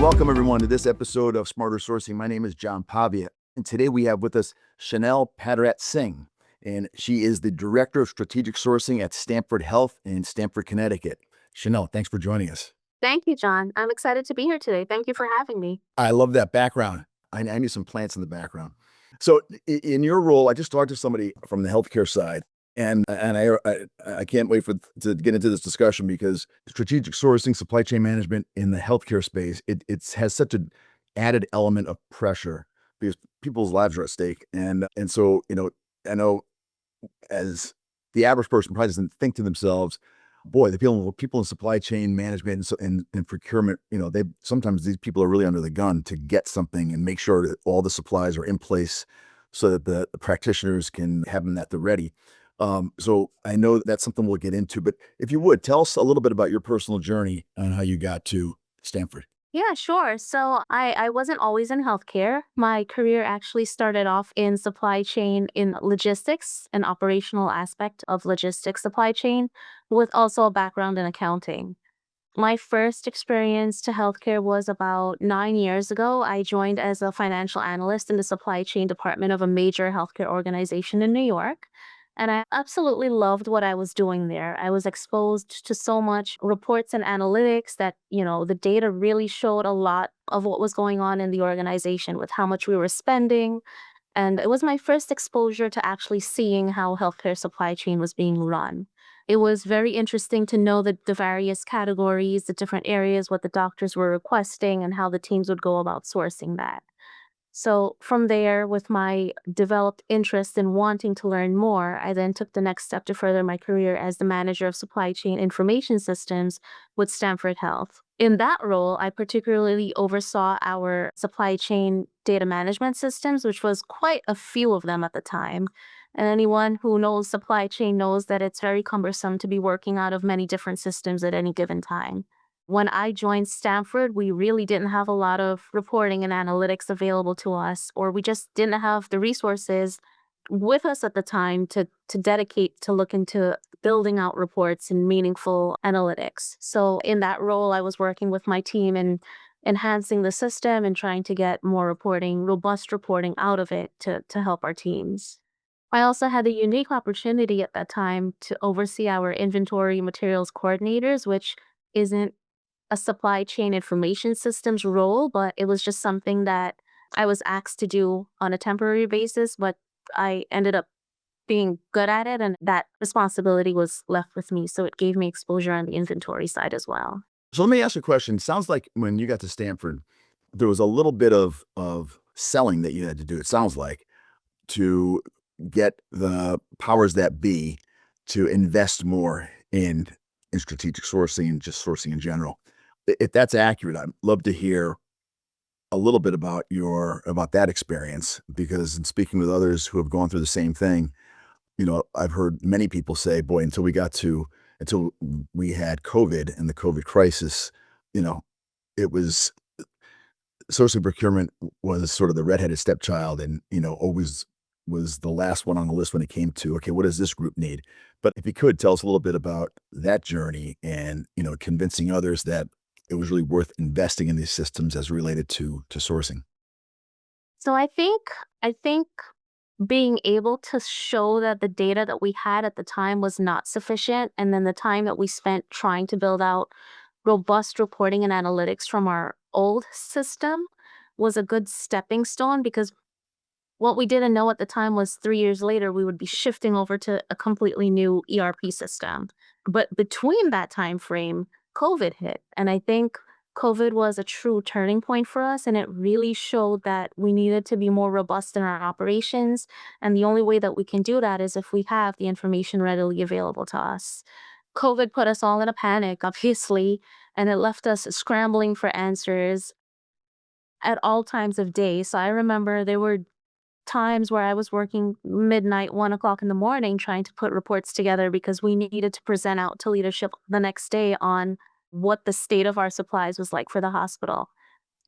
Welcome, everyone, to this episode of Smarter Sourcing. My name is John Pavia, and today we have with us Shenelle Padarat-Singh, and she is the Director of Strategic Sourcing at Stanford Health in Stamford, Connecticut. Shenelle, thanks for joining us. Thank you, John. I'm excited to be here today. Thank you for having me. I love that background. I need some plants in the background. So, in your role, I just talked to somebody from the healthcare side, and I can't wait to get into this discussion because strategic sourcing, supply chain management in the healthcare space, it has such an added element of pressure because people's lives are at stake, and so I know as the average person probably doesn't think to themselves, boy, the people in supply chain management and procurement, they sometimes these people are really under the gun to get something and make sure that all the supplies are in place so that the practitioners can have them at the ready. So I know that's something we'll get into, but if you would tell us a little bit about your personal journey on how you got to Stanford. Yeah, sure. So I wasn't always in healthcare. My career actually started off in supply chain in logistics, an operational aspect of logistics supply chain, with also a background in accounting. My first experience to healthcare was about 9 years ago. I joined as a financial analyst in the supply chain department of a major healthcare organization in New York. And I absolutely loved what I was doing there. I was exposed to so much reports and analytics that, the data really showed a lot of what was going on in the organization with how much we were spending. And it was my first exposure to actually seeing how healthcare supply chain was being run. It was very interesting to know the various categories, the different areas, what the doctors were requesting, and how the teams would go about sourcing that. So from there, with my developed interest in wanting to learn more, I then took the next step to further my career as the manager of supply chain information systems with Stanford Health. In that role, I particularly oversaw our supply chain data management systems, which was quite a few of them at the time. And anyone who knows supply chain knows that it's very cumbersome to be working out of many different systems at any given time. When I joined Stanford, we really didn't have a lot of reporting and analytics available to us, or we just didn't have the resources with us at the time to dedicate to look into building out reports and meaningful analytics. So in that role, I was working with my team and enhancing the system and trying to get more reporting, robust reporting out of it to help our teams. I also had the unique opportunity at that time to oversee our inventory materials coordinators, which isn't a supply chain information systems role, but it was just something that I was asked to do on a temporary basis, but I ended up being good at it, and that responsibility was left with me. So it gave me exposure on the inventory side as well. So let me ask you a question. It sounds like when you got to Stanford, there was a little bit of selling that you had to do. It sounds like to get the powers that be to invest more in strategic sourcing and just sourcing in general. If that's accurate, I'd love to hear a little bit about that experience because in speaking with others who have gone through the same thing, I've heard many people say, boy, until we had COVID and the COVID crisis, you know, it was sourcing procurement was sort of the redheaded stepchild and, always was the last one on the list when it came to, okay, what does this group need? But if you could tell us a little bit about that journey and, convincing others that it was really worth investing in these systems as related to sourcing. So I think being able to show that the data that we had at the time was not sufficient, and then the time that we spent trying to build out robust reporting and analytics from our old system was a good stepping stone because what we didn't know at the time was 3 years later we would be shifting over to a completely new ERP system. But between that time frame, COVID hit, and I think COVID was a true turning point for us, and it really showed that we needed to be more robust in our operations. And the only way that we can do that is if we have the information readily available to us. COVID put us all in a panic, obviously, and it left us scrambling for answers at all times of day. So I remember there were times where I was working midnight, 1 o'clock in the morning, trying to put reports together because we needed to present out to leadership the next day on what the state of our supplies was like for the hospital.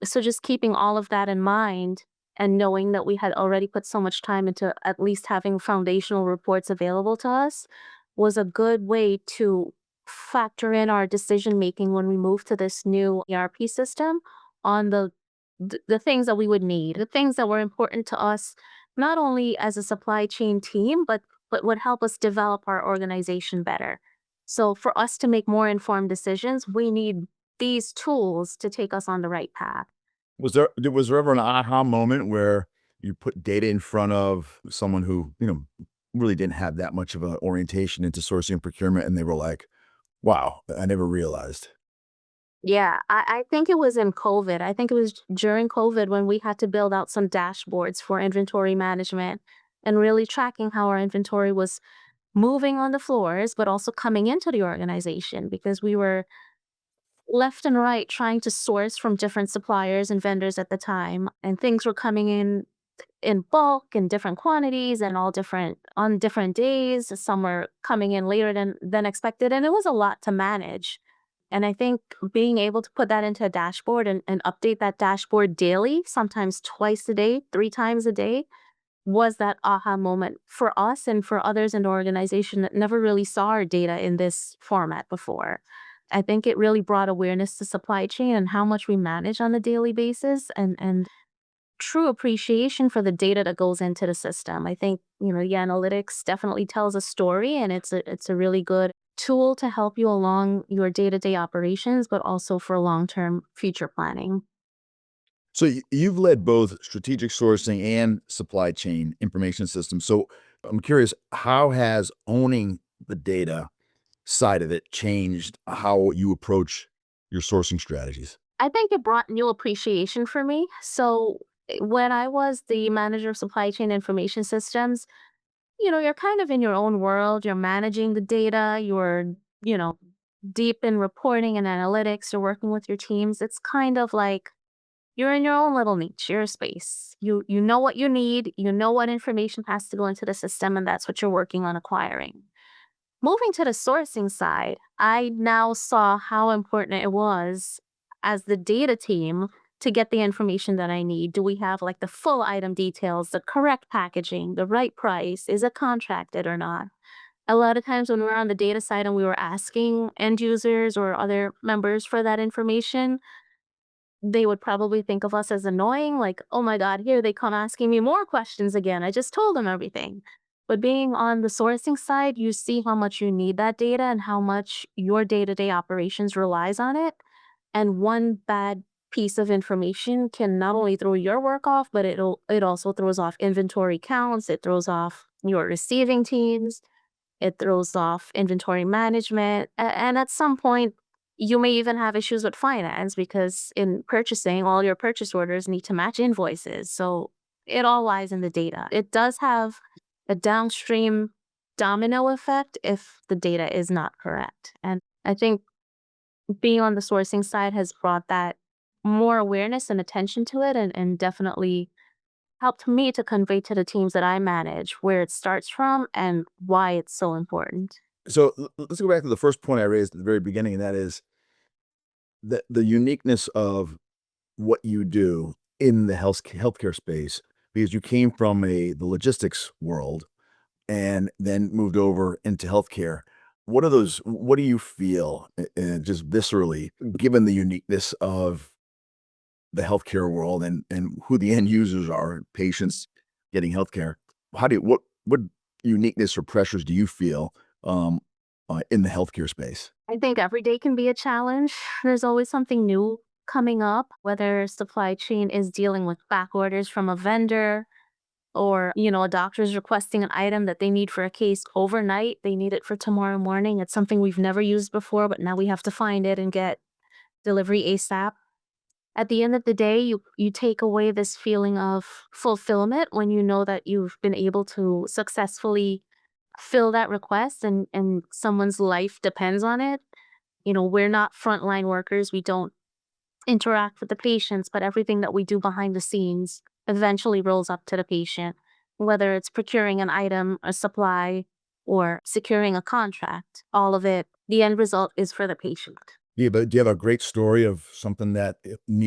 So just keeping all of that in mind and knowing that we had already put so much time into at least having foundational reports available to us was a good way to factor in our decision making when we moved to this new ERP system on the things that we would need, the things that were important to us, not only as a supply chain team, but would help us develop our organization better. So for us to make more informed decisions, we need these tools to take us on the right path. Was there ever an aha moment where you put data in front of someone who, really didn't have that much of an orientation into sourcing and procurement, and they were like, "Wow, I never realized." Yeah, I think it was in COVID. I think it was during COVID when we had to build out some dashboards for inventory management and really tracking how our inventory was moving on the floors, but also coming into the organization because we were left and right trying to source from different suppliers and vendors at the time. And things were coming in bulk in different quantities and all different on different days. Some were coming in later than expected. And it was a lot to manage. And I think being able to put that into a dashboard and update that dashboard daily, sometimes twice a day, 3 times a day, was that aha moment for us and for others in the organization that never really saw our data in this format before. I think it really brought awareness to supply chain and how much we manage on a daily basis and true appreciation for the data that goes into the system. I think, the analytics definitely tells a story and it's a really good tool to help you along your day-to-day operations, but also for long-term future planning. So you've led both strategic sourcing and supply chain information systems. So I'm curious, how has owning the data side of it changed how you approach your sourcing strategies? I think it brought new appreciation for me. So when I was the manager of supply chain information systems, you're kind of in your own world. You're managing the data. You're, you know, deep in reporting and analytics. You're working with your teams. It's kind of like you're in your own little niche, your space. You know what you need. You know what information has to go into the system, and that's what you're working on acquiring. Moving to the sourcing side, I now saw how important it was as the data team to get the information that I need. Do we have like the full item details, the correct packaging, the right price? Is it contracted or not? A lot of times when we were on the data side and we were asking end users or other members for that information, they would probably think of us as annoying, like, oh my God, here they come asking me more questions again. I just told them everything. But being on the sourcing side, you see how much you need that data and how much your day to day operations relies on it. And one bad piece of information can not only throw your work off, but it also throws off inventory counts, it throws off your receiving teams, it throws off inventory management. And at some point, you may even have issues with finance because in purchasing, all your purchase orders need to match invoices. So it all lies in the data. It does have a downstream domino effect if the data is not correct. And I think being on the sourcing side has brought that more awareness and attention to it and definitely helped me to convey to the teams that I manage where it starts from and why it's so important. So let's go back to the first point I raised at the very beginning, and that is the uniqueness of what you do in the healthcare space, because you came from the logistics world and then moved over into healthcare. What do you feel, just viscerally, given the uniqueness of the healthcare world and who the end users are, patients getting healthcare? What uniqueness or pressures do you feel in the healthcare space? I think every day can be a challenge. There's always something new coming up, whether supply chain is dealing with back orders from a vendor or, a doctor is requesting an item that they need for a case overnight. They need it for tomorrow morning. It's something we've never used before, but now we have to find it and get delivery ASAP. At the end of the day, you take away this feeling of fulfillment when you know that you've been able to successfully fill that request and someone's life depends on it. We're not frontline workers. We don't interact with the patients, but everything that we do behind the scenes eventually rolls up to the patient, whether it's procuring an item, a supply, or securing a contract. All of it, the end result is for the patient. Yeah, but do you have a great story of something that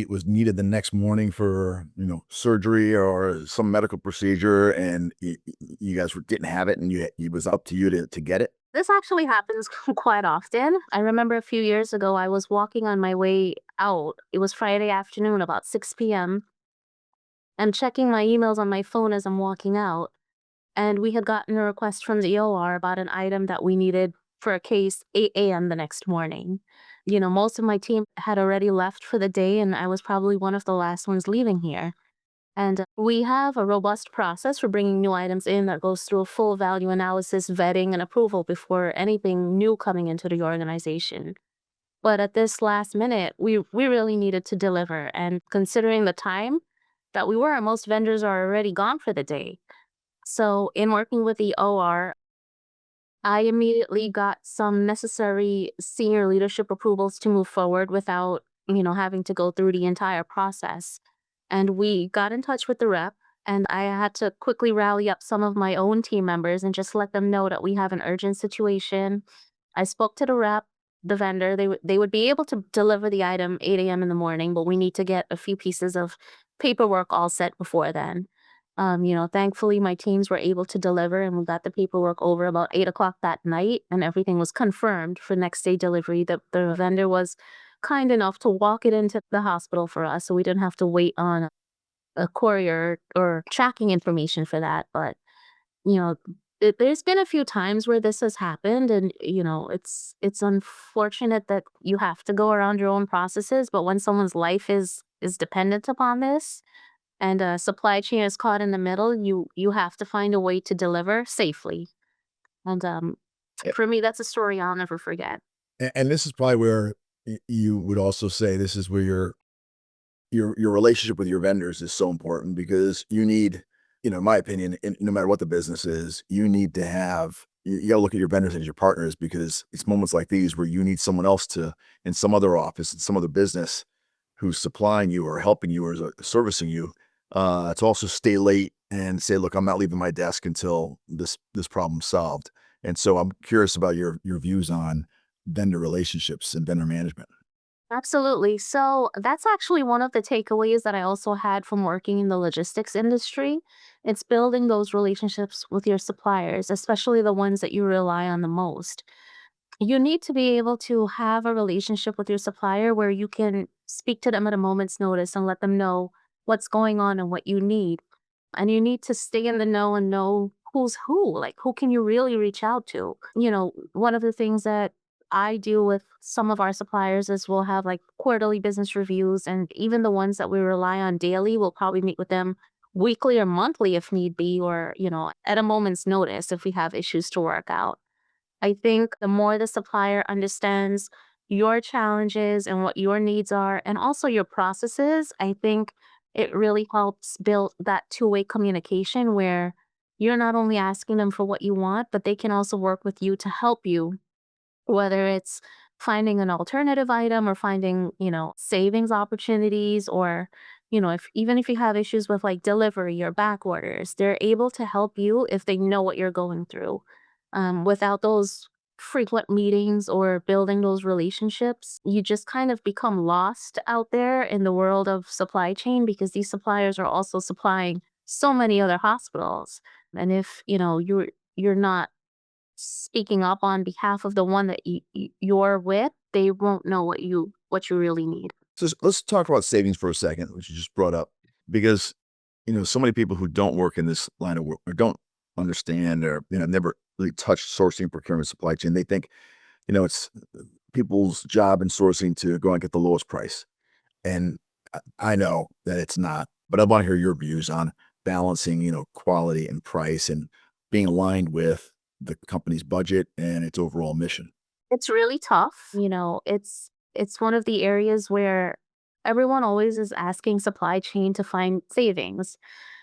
was needed the next morning for, surgery or some medical procedure, and you guys didn't have it, and it was up to you to get it? This actually happens quite often. I remember a few years ago, I was walking on my way out. It was Friday afternoon, about 6 p.m. I'm checking my emails on my phone as I'm walking out, and we had gotten a request from the OR about an item that we needed for a case 8 a.m. the next morning. Most of my team had already left for the day, and I was probably one of the last ones leaving here. And we have a robust process for bringing new items in that goes through a full value analysis, vetting, and approval before anything new coming into the organization. But at this last minute, we really needed to deliver. And considering the time that we were, most vendors are already gone for the day. So, in working with the OR, I immediately got some necessary senior leadership approvals to move forward without, having to go through the entire process. And we got in touch with the rep, and I had to quickly rally up some of my own team members and just let them know that we have an urgent situation. I spoke to the rep, the vendor. They would be able to deliver the item 8 a.m. in the morning, but we need to get a few pieces of paperwork all set before then. Thankfully, my teams were able to deliver, and we got the paperwork over about 8 o'clock that night, and everything was confirmed for next day delivery. The vendor was kind enough to walk it into the hospital for us, so we didn't have to wait on a courier or tracking information for that. But you know, there's been a few times where this has happened, and it's unfortunate that you have to go around your own processes. But when someone's life is dependent upon this, and a supply chain is caught in the middle, you have to find a way to deliver safely. And for me, that's a story I'll never forget. And this is probably where you would also say this is where your relationship with your vendors is so important because you need, in my opinion, no matter what the business is, you need to have you got to look at your vendors as your partners because it's moments like these where you need someone else to in some other office in some other business who's supplying you or helping you or servicing you to also stay late and say, look, I'm not leaving my desk until this problem's solved. And so I'm curious about your views on vendor relationships and vendor management. Absolutely. So that's actually one of the takeaways that I also had from working in the logistics industry. It's building those relationships with your suppliers, especially the ones that you rely on the most. You need to be able to have a relationship with your supplier where you can speak to them at a moment's notice and let them know what's going on and what you need. And you need to stay in the know and know who's who, like who can you really reach out to. One of the things that I do with some of our suppliers is we'll have like quarterly business reviews, and even the ones that we rely on daily, we'll probably meet with them weekly or monthly if need be, or, at a moment's notice if we have issues to work out. I think the more the supplier understands your challenges and what your needs are, and also your processes, I think it really helps build that two-way communication where you're not only asking them for what you want, but they can also work with you to help you, whether it's finding an alternative item or finding, savings opportunities, or, if even if you have issues with like delivery or back orders, they're able to help you if they know what you're going through. Without those frequent meetings or building those relationships, you just kind of become lost out there in the world of supply chain because these suppliers are also supplying so many other hospitals. And if, you're not speaking up on behalf of the one that you're with, they won't know what you really need. So let's talk about savings for a second, which you just brought up, because so many people who don't work in this line of work or don't understand or never really touched sourcing, procurement, supply chain. They think it's people's job in sourcing to go and get the lowest price, and I know that it's not. But I want to hear your views on balancing quality and price and being aligned with the company's budget and its overall mission. It's really tough. It's one of the areas where everyone always is asking supply chain to find savings.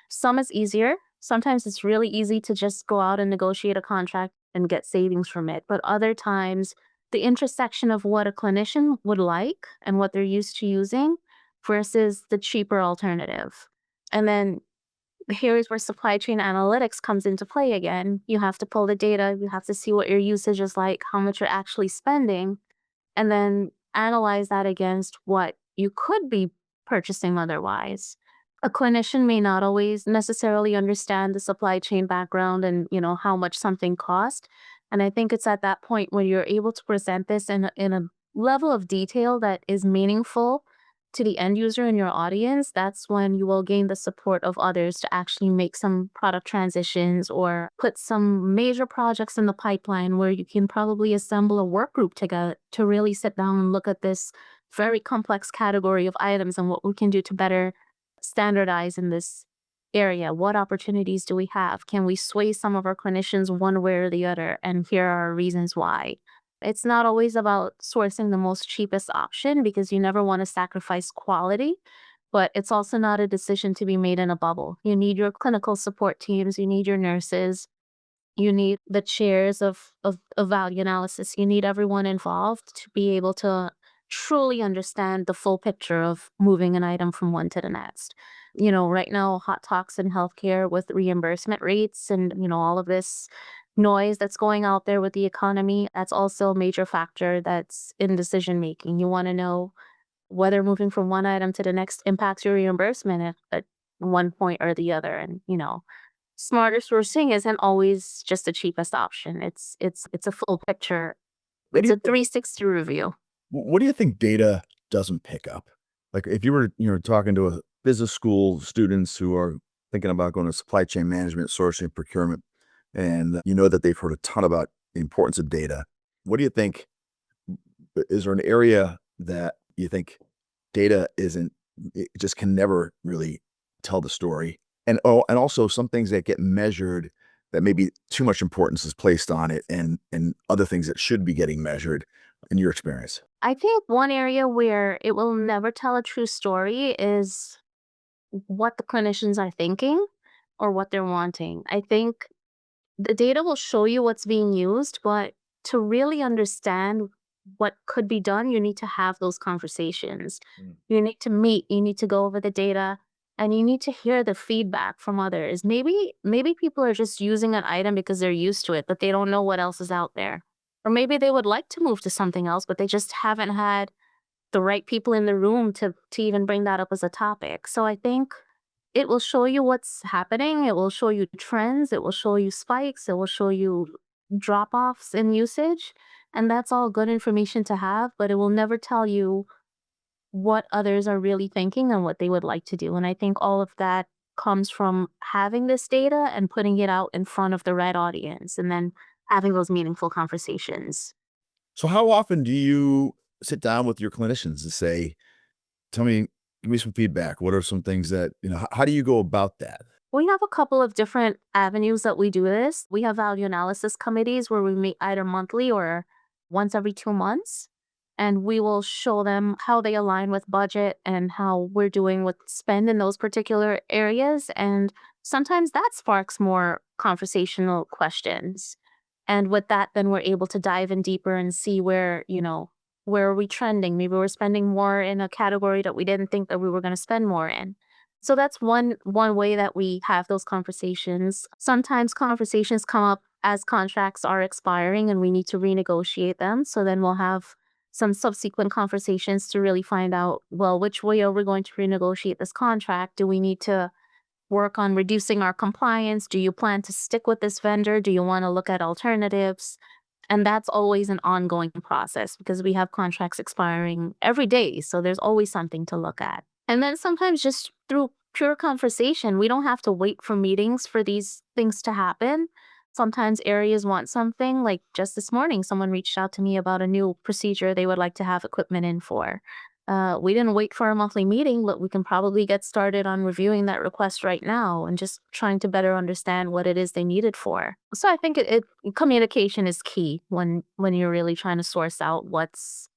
Some is easier. Sometimes it's really easy to just go out and negotiate a contract and get savings from it. But other times, the intersection of what a clinician would like and what they're used to using versus the cheaper alternative. And then here's where supply chain analytics comes into play again. You have to pull the data, you have to see what your usage is like, how much you're actually spending, and then analyze that against what you could be purchasing otherwise. A clinician may not always necessarily understand the supply chain background and, how much something cost. And I think it's at that point when you're able to present this in a level of detail that is meaningful to the end user and your audience, that's when you will gain the support of others to actually make some product transitions or put some major projects in the pipeline where you can probably assemble a work group together to really sit down and look at this very complex category of items and what we can do to better standardize in this area. What opportunities do we have? Can we sway some of our clinicians one way or the other? And here are our reasons why. It's not always about sourcing the most cheapest option because you never want to sacrifice quality, but it's also not a decision to be made in a bubble. You need your clinical support teams, you need your nurses, you need the chairs of value analysis. You need everyone involved to be able to truly understand the full picture of moving an item from one to the next. Right now, hot talks in healthcare with reimbursement rates and, all of this noise that's going out there with the economy, that's also a major factor that's in decision making. You want to know whether moving from one item to the next impacts your reimbursement at one point or the other. And, smarter sourcing isn't always just the cheapest option. It's a full picture. What do It's you a 360 review. what do you think data doesn't pick up? Like if you were, talking to a business school students who are thinking about going to supply chain management, sourcing, procurement, and you know that they've heard a ton about the importance of data. What do you think? Is there an area that you think data isn't, it just can never really tell the story? And also some things that get measured that maybe too much importance is placed on it and other things that should be getting measured in your experience. I think one area where it will never tell a true story is what the clinicians are thinking or what they're wanting. I think the data will show you what's being used, but to really understand what could be done, you need to have those conversations. Mm. You need to meet, you need to go over the data, and you need to hear the feedback from others. Maybe people are just using an item because they're used to it, but they don't know what else is out there. Or maybe they would like to move to something else, but they just haven't had the right people in the room to even bring that up as a topic. So I think it will show you what's happening. It will show you trends. It will show you spikes. It will show you drop offs in usage. And that's all good information to have, but it will never tell you what others are really thinking and what they would like to do. And I think all of that comes from having this data and putting it out in front of the right audience and then having those meaningful conversations. So how often do you sit down with your clinicians and say, tell me, give me some feedback. What are some things that, how do you go about that? We have a couple of different avenues that we do this. We have value analysis committees where we meet either monthly or once every 2 months. And we will show them how they align with budget and how we're doing with spend in those particular areas. And sometimes that sparks more conversational questions. And with that, then we're able to dive in deeper and see where are we trending? Maybe we're spending more in a category that we didn't think that we were going to spend more in. So that's one way that we have those conversations. Sometimes conversations come up as contracts are expiring and we need to renegotiate them. So then we'll have some subsequent conversations to really find out, well, which way are we going to renegotiate this contract? Do we need to work on reducing our compliance? Do you plan to stick with this vendor? Do you want to look at alternatives? And that's always an ongoing process because we have contracts expiring every day. So there's always something to look at. And then sometimes just through pure conversation, we don't have to wait for meetings for these things to happen. Sometimes areas want something. Like just this morning, someone reached out to me about a new procedure they would like to have equipment in for. We didn't wait for a monthly meeting, but we can probably get started on reviewing that request right now and just trying to better understand what it is they need it for. So I think communication is key when you're really trying to source out what's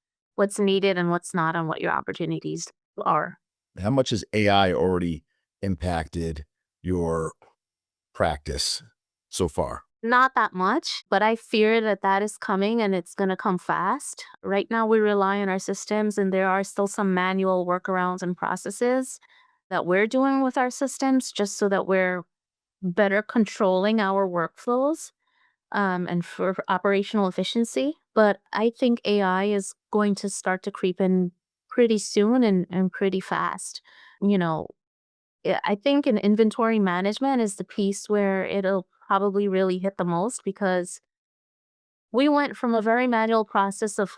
needed and what's not and what your opportunities are. How much has AI already impacted your practice so far? Not that much, but I fear that that is coming and it's going to come fast. Right now, we rely on our systems, and there are still some manual workarounds and processes that we're doing with our systems just so that we're better controlling our workflows and for operational efficiency. But I think AI is going to start to creep in pretty soon and pretty fast. You know, I think in inventory management is the piece where it'll probably really hit the most because we went from a very manual process of,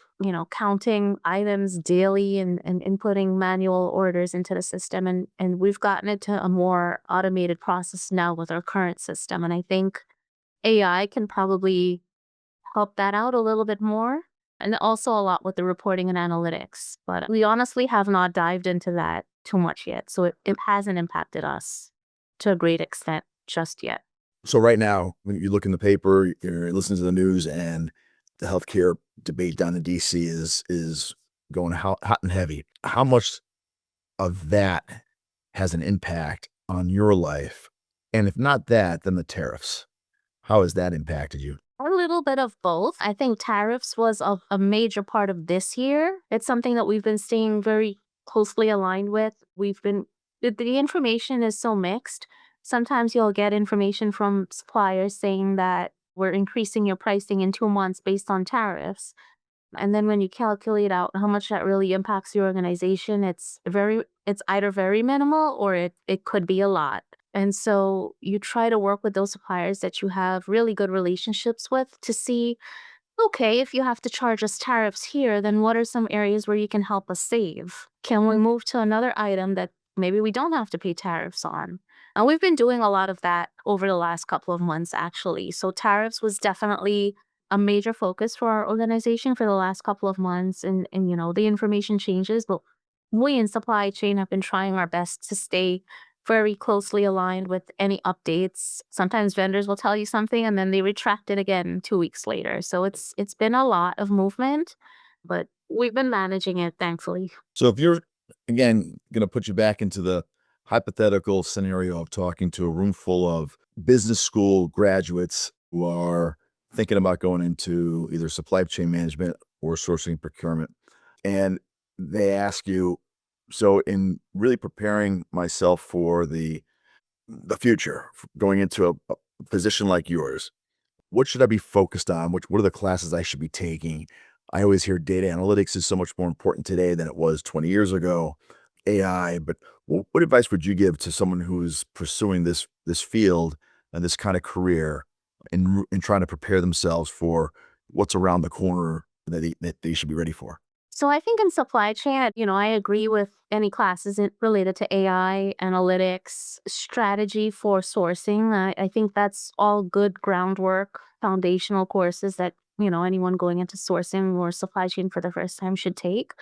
counting items daily and inputting manual orders into the system. And we've gotten it to a more automated process now with our current system. And I think AI can probably help that out a little bit more. And also a lot with the reporting and analytics. But we honestly have not dived into that too much yet. So it hasn't impacted us to a great extent just yet. So right now, when you look in the paper, you're listening to the news, and the healthcare debate down in DC is going hot and heavy. How much of that has an impact on your life? And if not that, then the tariffs. How has that impacted you? A little bit of both. I think tariffs was a major part of this year. It's something that we've been staying very closely aligned with. The information is so mixed. Sometimes you'll get information from suppliers saying that we're increasing your pricing in 2 months based on tariffs. And then when you calculate out how much that really impacts your organization, it's either very minimal or it could be a lot. And so you try to work with those suppliers that you have really good relationships with to see, okay, if you have to charge us tariffs here, then what are some areas where you can help us save? Can we move to another item that maybe we don't have to pay tariffs on? And we've been doing a lot of that over the last couple of months, actually. So tariffs was definitely a major focus for our organization for the last couple of months. And the information changes, but we in supply chain have been trying our best to stay very closely aligned with any updates. Sometimes vendors will tell you something and then they retract it again 2 weeks later. So it's been a lot of movement, but we've been managing it, thankfully. So if you're, again, going to put you back into the hypothetical scenario of talking to a room full of business school graduates who are thinking about going into either supply chain management or sourcing procurement, and they ask you, so in really preparing myself for the future, going into a position like yours, what should I be focused on? What are the classes I should be taking? I always hear data analytics is so much more important today than it was 20 years ago, AI, but what advice would you give to someone who's pursuing this field and this kind of career, and trying to prepare themselves for what's around the corner that they should be ready for? So I think in supply chain, I agree with any classes related to AI, analytics, strategy for sourcing. I think that's all good groundwork, foundational courses that, anyone going into sourcing or supply chain for the first time should take.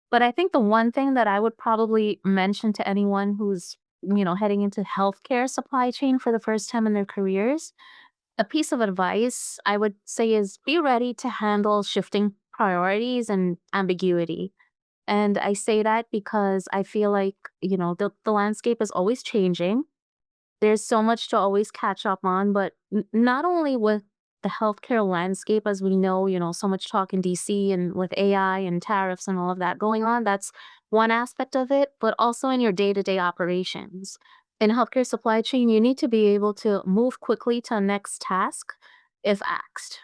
But I think the one thing that I would probably mention to anyone who's, heading into healthcare supply chain for the first time in their careers, a piece of advice I would say is be ready to handle shifting priorities and ambiguity. And I say that because I feel like, the landscape is always changing. There's so much to always catch up on, but not only with the healthcare landscape, as we know, so much talk in DC and with AI and tariffs and all of that going on. That's one aspect of it, but also in your day to day operations. In healthcare supply chain, you need to be able to move quickly to a next task if asked.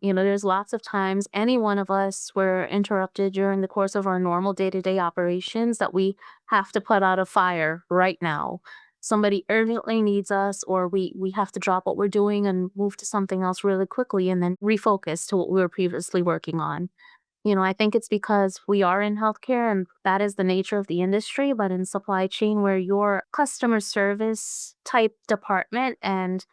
There's lots of times any one of us were interrupted during the course of our normal day to day operations that we have to put out a fire right now. Somebody urgently needs us, or we have to drop what we're doing and move to something else really quickly and then refocus to what we were previously working on. I think it's because we are in healthcare and that is the nature of the industry, but in supply chain where your customer service type department and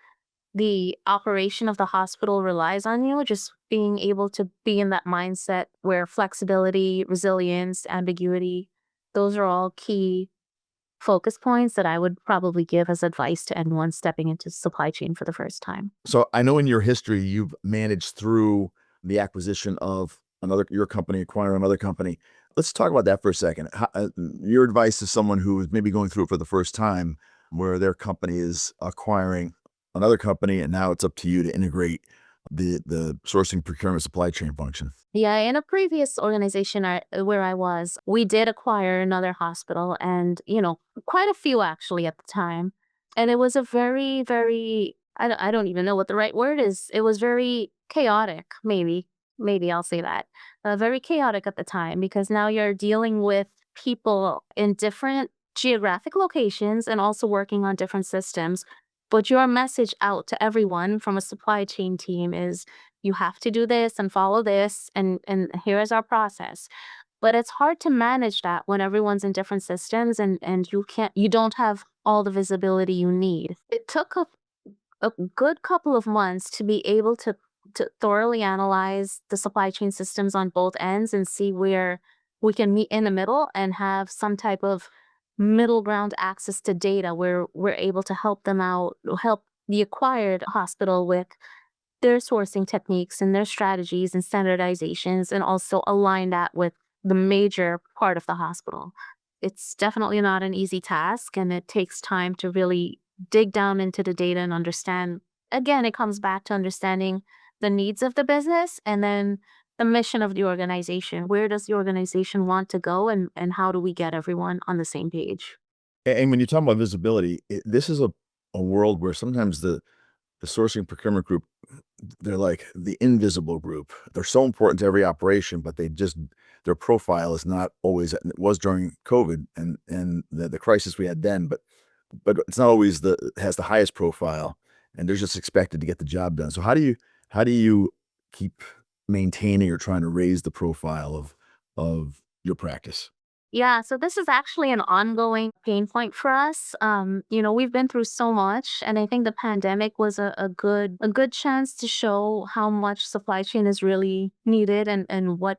the operation of the hospital relies on you, just being able to be in that mindset where flexibility, resilience, ambiguity, those are all key focus points that I would probably give as advice to anyone stepping into supply chain for the first time. So I know in your history you've managed through the acquisition of your company acquiring another company. Let's talk about that for a second. Your advice to someone who is maybe going through it for the first time, where their company is acquiring another company, and now it's up to you to integrate the sourcing, procurement, supply chain function. Yeah, in a previous organization where I was, we did acquire another hospital and, quite a few actually at the time. And it was a very, very, I don't even know what the right word is. It was very chaotic, maybe. Maybe I'll say that. Very chaotic at the time because now you're dealing with people in different geographic locations and also working on different systems. But your message out to everyone from a supply chain team is you have to do this and follow this, and here is our process. But it's hard to manage that when everyone's in different systems, and you don't have all the visibility you need. It took a good couple of months to be able to thoroughly analyze the supply chain systems on both ends and see where we can meet in the middle and have some type of middle ground access to data where we're able to help them out, help the acquired hospital with their sourcing techniques and their strategies and standardizations, and also align that with the major part of the hospital. It's definitely not an easy task, and it takes time to really dig down into the data and understand. Again, it comes back to understanding the needs of the business and then the mission of the organization. Where does the organization want to go, and how do we get everyone on the same page? And when you talk about visibility, this is a world where sometimes the sourcing procurement group, they're like the invisible group. They're so important to every operation, but their profile is not always, and it was during COVID and the crisis we had then, but it's not always has the highest profile, and they're just expected to get the job done. So how do you keep maintaining or trying to raise the profile of your practice? Yeah, so this is actually an ongoing pain point for us. We've been through so much, and I think the pandemic was a good chance to show how much supply chain is really needed, and what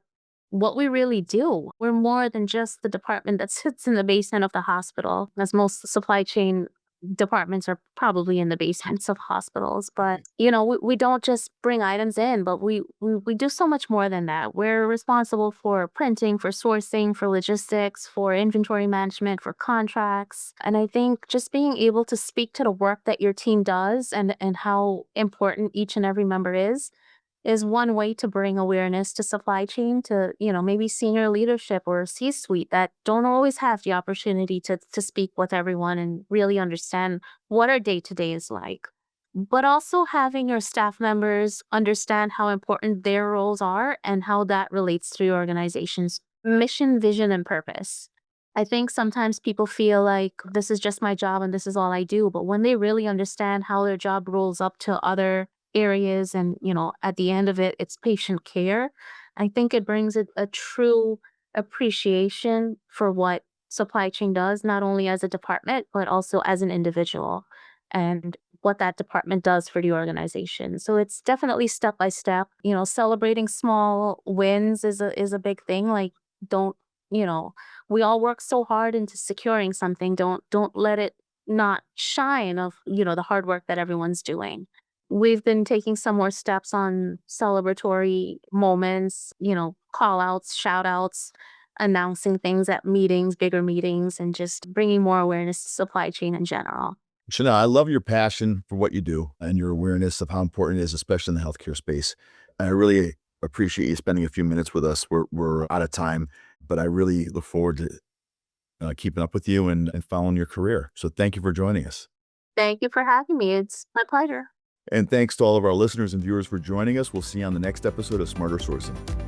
we really do. We're more than just the department that sits in the basement of the hospital, as most supply chain departments are probably in the basements of hospitals. But we don't just bring items in, but we do so much more than that. We're responsible for printing, for sourcing, for logistics, for inventory management, for contracts. And I think just being able to speak to the work that your team does, and how important each and every member is one way to bring awareness to supply chain to, maybe senior leadership or C-suite that don't always have the opportunity to speak with everyone and really understand what our day-to-day is like. But also having your staff members understand how important their roles are and how that relates to your organization's mission, vision, and purpose. I think sometimes people feel like this is just my job and this is all I do. But when they really understand how their job rolls up to other areas, and, at the end of it, it's patient care, I think it brings a true appreciation for what supply chain does, not only as a department, but also as an individual, and what that department does for the organization. So it's definitely step by step. Celebrating small wins is a big thing. Like, don't you know we all work so hard into securing something. Don't let it not shine of the hard work that everyone's doing. We've been taking some more steps on celebratory moments, call outs, shout outs, announcing things at meetings, bigger meetings, and just bringing more awareness to supply chain in general. Chanel, I love your passion for what you do and your awareness of how important it is, especially in the healthcare space. I really appreciate you spending a few minutes with us. We're out of time, but I really look forward to keeping up with you and following your career. So thank you for joining us. Thank you for having me. It's my pleasure. And thanks to all of our listeners and viewers for joining us. We'll see you on the next episode of Smarter Sourcing.